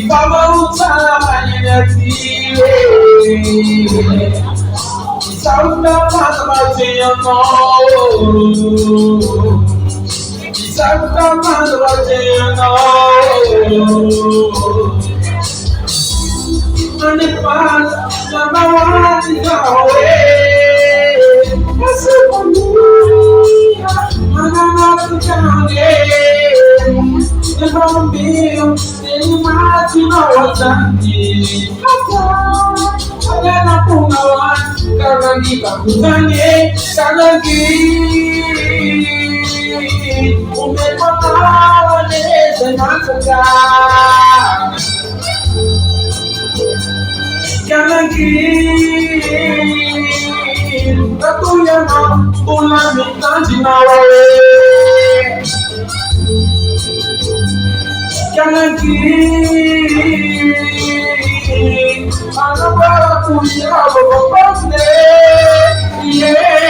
Baba utala yenetile Sauda mazabate yamo Sauda mazabate yamo Manipas Namawati Yahweh Asupania Manamatu Yahweh Nibambio Nimati Nawazanti Agana Punawan Karagi Kakutanye Karagi Umepatawa Neze Nasaka Karagi Katuyama Ulamitanti Nawawe Kanaki, anabara kuya bobone, yeah.